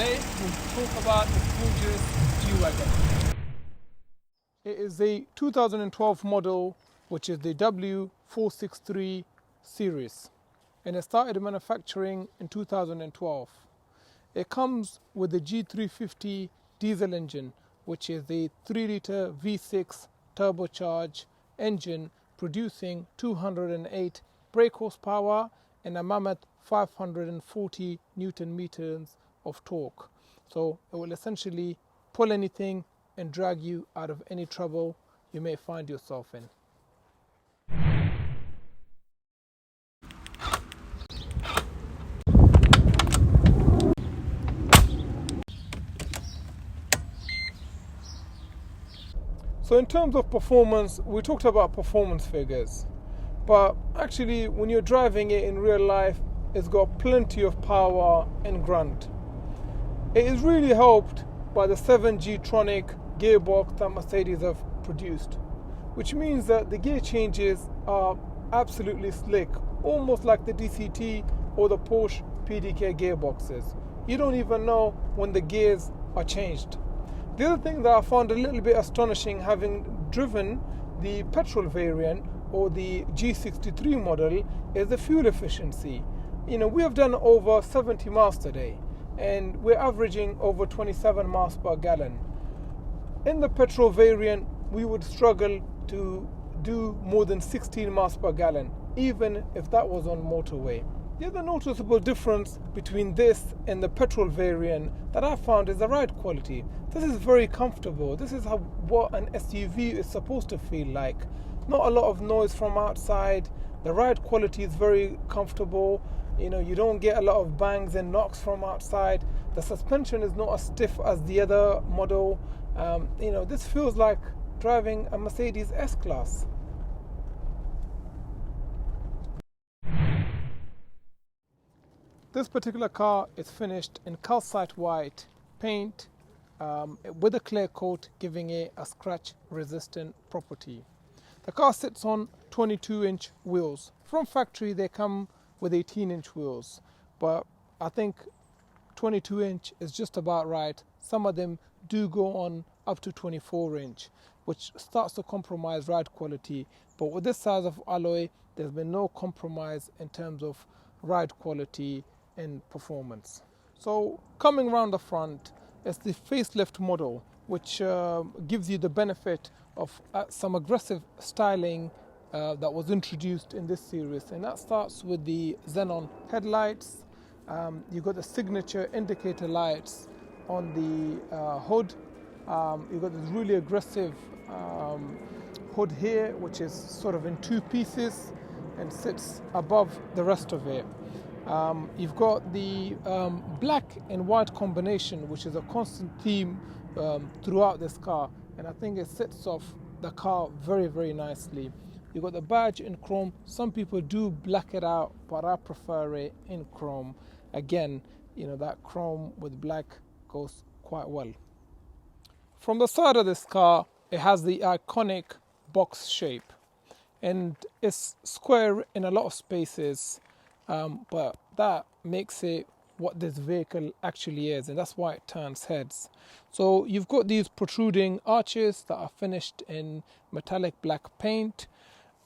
Today we'll talk about the gorgeous G-Wagon. It is a 2012 model, which is the W463 series, and it started manufacturing in 2012. It comes with the G350 diesel engine, which is the 3-litre V6 turbocharged engine producing 208 brake horsepower and a mammoth 540 Newton meters of torque. So it will essentially pull anything and drag you out of any trouble you may find yourself in. So in terms of performance, we talked about performance figures, but actually when you're driving it in real life, it's got plenty of power and grunt. It is really helped by the 7G Tronic Gearbox that Mercedes have produced, which means that the gear changes are absolutely slick, almost like the DCT or the Porsche PDK gearboxes. You don't even know when the gears are changed. The other thing that I found a little bit astonishing, having driven the petrol variant or the G63 model, is the fuel efficiency. We have done over 70 miles today, and we're averaging over 27 miles per gallon. In the petrol variant, we would struggle to do more than 16 miles per gallon, even if that was on motorway. The other noticeable difference between this and the petrol variant that I found is the ride quality. This is very comfortable. This is what an SUV is supposed to feel like. Not a lot of noise from outside. The ride quality is very comfortable. You don't get a lot of bangs and knocks from outside. The suspension is not as stiff as the other model. This feels like driving a Mercedes S-Class. This particular car is finished in calcite white paint with a clear coat, giving it a scratch resistant property. The car sits on 22-inch wheels. From factory they come with 18-inch wheels, but I think 22-inch is just about right. Some of them do go on up to 24-inch, which starts to compromise ride quality. But with this size of alloy, there's been no compromise in terms of ride quality and performance. So coming around the front, it's the facelift model, which gives you the benefit of some aggressive styling that was introduced in this series, and that starts with the xenon headlights. You've got the signature indicator lights on the hood. You've got this really aggressive hood here, which is sort of in two pieces and sits above the rest of it. You've got the black and white combination, which is a constant theme throughout this car, and I think it sets off the car very, very nicely. You've got the badge in chrome. Some people do black it out, but I prefer it in chrome. Again, that chrome with black goes quite well. From the side of this car, it has the iconic box shape, and it's square in a lot of spaces, but that makes it what this vehicle actually is, and that's why it turns heads. So you've got these protruding arches that are finished in metallic black paint.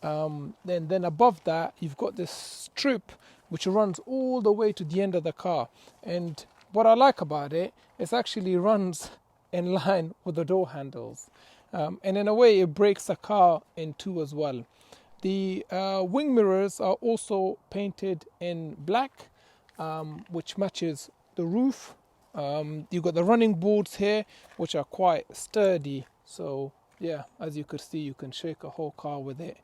Then above that, you've got this strip which runs all the way to the end of the car. And what I like about it, it actually runs in line with the door handles. And in a way, it breaks the car in two as well. The wing mirrors are also painted in black, which matches the roof. You've got the running boards here, which are quite sturdy. So yeah, as you could see, you can shake a whole car with it.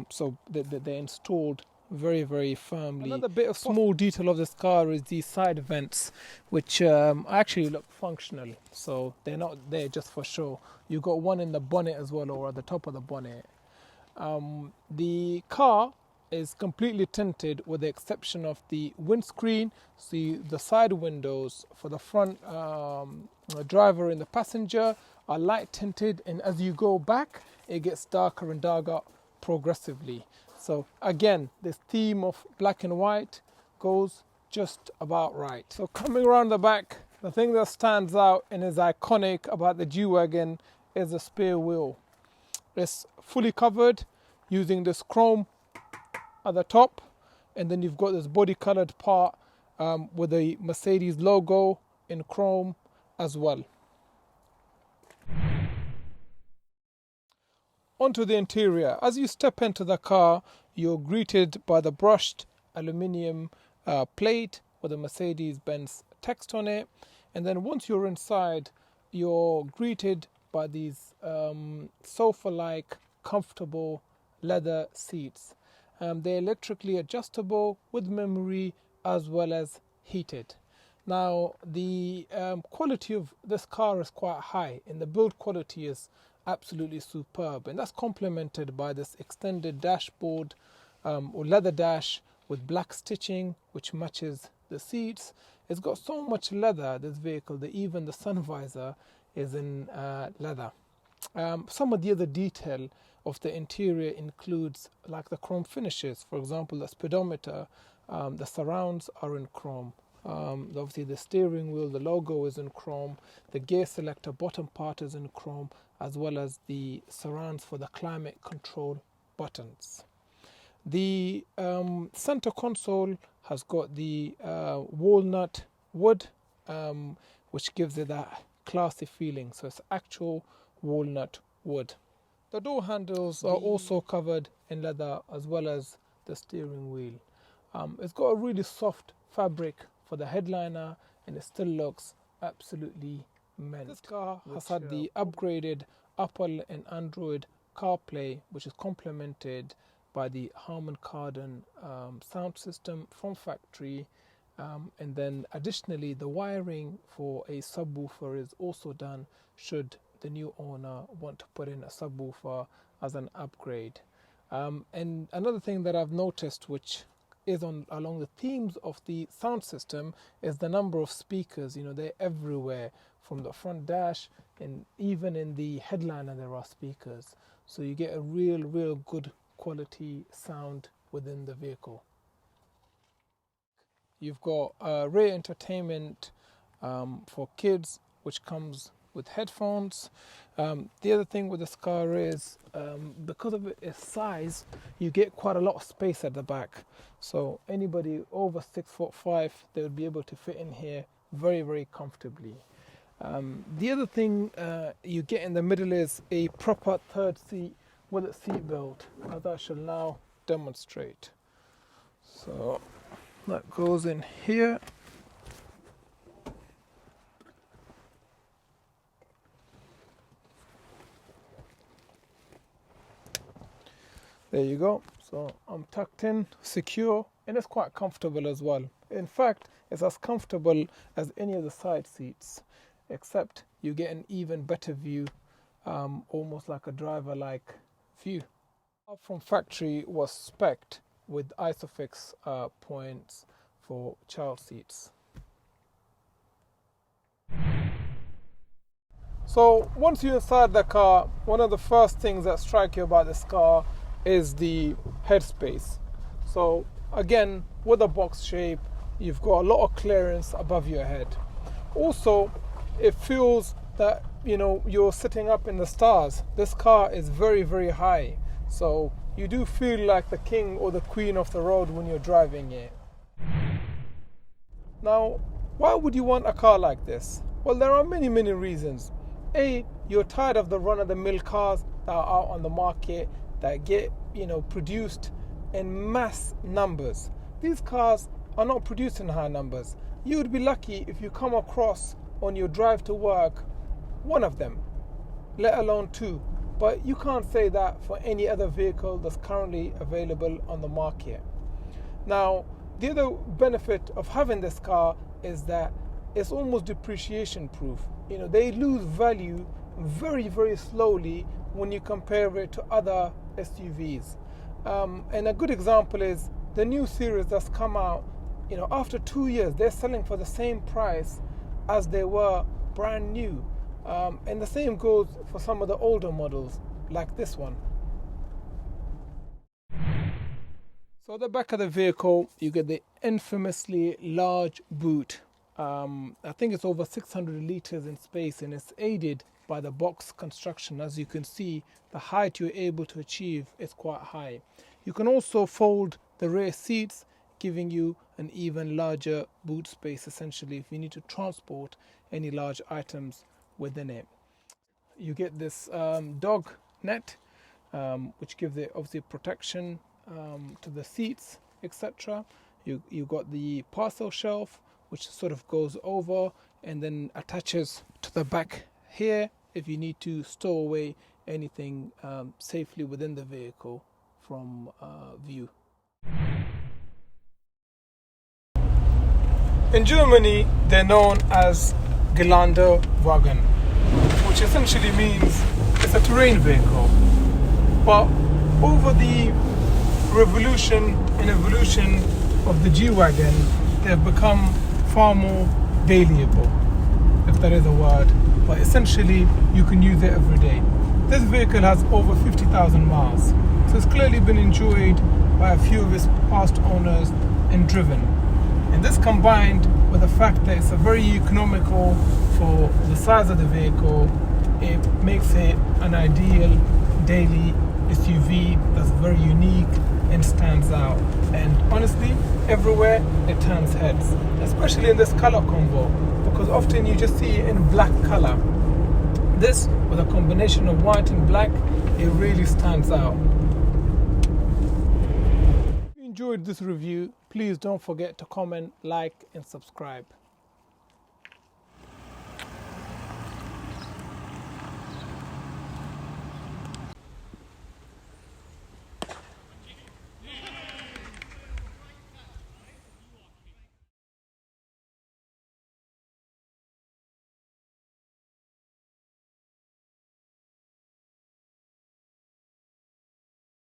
So they're installed very, very firmly. Another bit of small detail of this car is the side vents, which actually look functional. So they're not there just for show. You've got one in the bonnet as well, or at the top of the bonnet. The car is completely tinted with the exception of the windscreen. See, the side windows for the front driver and the passenger are light tinted, and as you go back, it gets darker and darker progressively. So again, this theme of black and white goes just about right. So coming around the back, The thing that stands out and is iconic about the G-Wagon is the spare wheel. It's fully covered using this chrome at the top, and then you've got this body colored part with the Mercedes logo in chrome as well. Onto the interior. As you step into the car, you're greeted by the brushed aluminium plate with a Mercedes-Benz text on it, and then once you're inside, you're greeted by these sofa-like comfortable leather seats. They're electrically adjustable with memory as well as heated. Now the quality of this car is quite high, and the build quality is absolutely superb, and that's complemented by this extended dashboard or leather dash with black stitching which matches the seats. It's got so much leather, this vehicle, that even the sun visor is in leather. Some of the other detail of the interior includes like the chrome finishes. For example, the speedometer, the surrounds are in chrome. Obviously the steering wheel, the logo is in chrome. The gear selector bottom part is in chrome, as well as the surrounds for the climate control buttons. The center console has got the walnut wood, which gives it that classy feeling. So it's actual walnut wood. The door handles are also covered in leather, as well as the steering wheel. It's got a really soft fabric for the headliner, and it still looks absolutely mint. This car has had the upgraded Apple and Android CarPlay, which is complemented by the Harman Kardon sound system from factory, and then additionally the wiring for a subwoofer is also done should the new owner want to put in a subwoofer as an upgrade. And another thing that I've noticed, which is along the themes of the sound system, is the number of speakers. You know, they're everywhere from the front dash, and even in the headliner there are speakers, so you get a real good quality sound within the vehicle. You've got rear entertainment for kids, which comes with headphones. The other thing with this car is because of its size, you get quite a lot of space at the back. So anybody over 6'5", they would be able to fit in here very comfortably. The other thing you get in the middle is a proper third seat with a seat belt, as I shall now demonstrate. So that goes in here. There you go. So I'm tucked in, secure, and it's quite comfortable as well. In fact, it's as comfortable as any of the side seats, except you get an even better view, almost like a driver-like view. From factory was Spec with Isofix points for child seats. So once you're inside the car, one of the first things that strike you about this car is the headspace. So again, with a box shape, you've got a lot of clearance above your head. Also, it feels that, you know, you're sitting up in the stars. This car is very high, so you do feel like the king or the queen of the road when you're driving it. Now, why would you want a car like this? Well, there are many reasons. A, you're tired of the run-of-the-mill cars that are out on the market that get, you know, produced in mass numbers. These cars are not produced in high numbers. You would be lucky if you come across on your drive to work one of them, let alone two. But you can't say that for any other vehicle that's currently available on the market. Now, the other benefit of having this car is that it's almost depreciation proof. You know, they lose value very slowly when you compare it to other SUVs. And a good example is the new series that's come out. You know, after 2 years, they're selling for the same price as they were brand new. And the same goes for some of the older models, like this one. So at the back of the vehicle, you get the infamously large boot. I think it's over 600 litres in space, and it's aided by the box construction. As you can see, the height you're able to achieve is quite high. You can also fold the rear seats, giving you an even larger boot space, essentially, if you need to transport any large items within it. You get this dog net, which gives it obviously protection to the seats, etc. You got the parcel shelf, which sort of goes over and then attaches to the back here if you need to store away anything safely within the vehicle from view. In Germany, they're known as Geländewagen, which essentially means it's a terrain vehicle. But over the revolution and evolution of the G-Wagon, they've become far more dailyable, if that is a word, but essentially you can use it every day. This vehicle has over 50,000 miles, so it's clearly been enjoyed by a few of its past owners and driven. And this combined with the fact that it's a very economical for the size of the vehicle, it makes it an ideal daily SUV that's very unique and stands out. And honestly, everywhere it turns heads, especially in this color combo, because often you just see it in black color. This, with a combination of white and black, it really stands out. If you enjoyed this review, please don't forget to comment, like and subscribe.